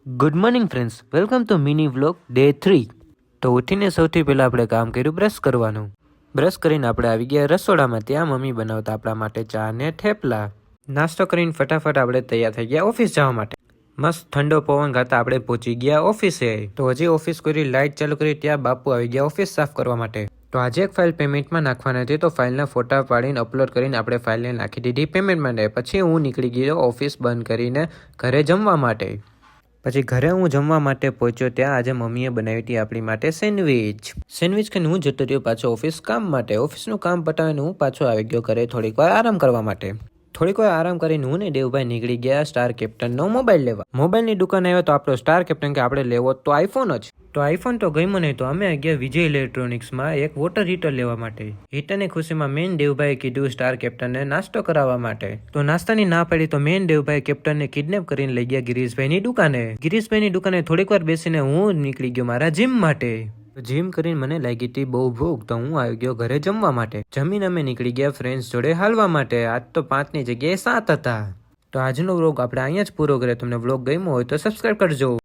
Good morning friends, welcome to mini vlog day 3। તો ઉઠીને સૌથી પહેલાં આપણે કામ કર્યું બ્રશ કરવાનું। બ્રશ કરીને આપણે આવી ગયા રસોડામાં। ત્યાં મમ્મી બનાવતા આપણા માટે ચા ને થેપલા। નાસ્તો કરીને ફટાફટ આપણે તૈયાર થઈ ગયા ઓફિસ જવા માટે। મસ્ત ઠંડો પવન ખાતા આપણે પહોંચી ગયા ઓફિસે। તો હજી ઓફિસ કરી લાઇટ ચાલુ કરી ત્યાં બાપુ આવી ગયા ઓફિસ સાફ કરવા માટે। તો આજે એક ફાઇલ પેમેન્ટમાં નાખવાની હતી, તો ફાઇલના ફોટા પાડીને અપલોડ કરીને આપણે ફાઇલને નાખી દીધી પેમેન્ટ માટે। પછી હું નીકળી ગયો ઓફિસ બંધ કરીને ઘરે જમવા માટે। પછી ઘરે હું જમવા માટે પહોંચ્યો। ત્યાં આજે મમ્મીએ બનાવી હતી આપણી માટે સેન્ડવિચ ખાઈને હું જતો રહ્યો પાછો ઓફિસ કામ માટે। ઓફિસનું કામ પતાવીને હું પાછો આવી ગયો ઘરે થોડીક વાર આરામ કરવા માટે। થોડીક વાર આરામ કરીને હું ને દેવભાઈ નીકળી ગયા સ્ટાર કેપ્ટનનો મોબાઈલ લેવા। મોબાઈલની દુકાન આવ્યો તો આપણો સ્ટાર કેપ્ટન કે આપણે લેવો તો આઈફોન જ। તો આઈફોન તો ગમ્યો નહીં, તો અમે ગયા વિજય ઇલેક્ટ્રોનિક્સમાં એક વોટર હીટર લેવા માટે। હીટરની ખુશીમાં મેન દેવભાઈએ કીધું સ્ટાર કેપ્ટનને નાસ્તો કરાવવા માટે। તો નાસ્તાની ના પડી તો મેન દેવભાઈ કેપ્ટનને કિડનેપ કરીને લઈ ગયા ગિરીશભાઈની દુકાને। ગિરીશભાઈની દુકાને થોડીક વાર બેસીને હું નીકળી ગયો મારા જીમ માટે। જીમ કરીને મને લાગી હતી બહુ ભૂખ, તો હું આવી ગયો ઘરે જમવા માટે। જમીને અમે નીકળી ગયા ફ્રેન્ડ્સ જોડે હાલવા માટે। આજ તો 5ની જગ્યાએ 7 હતા। તો આજનો વ્લોગ આપણે અહીંયા જ પૂરો કરીએ। તમને વ્લોગ ગમ્યો હોય તો સબસ્ક્રાઈબ કરજો।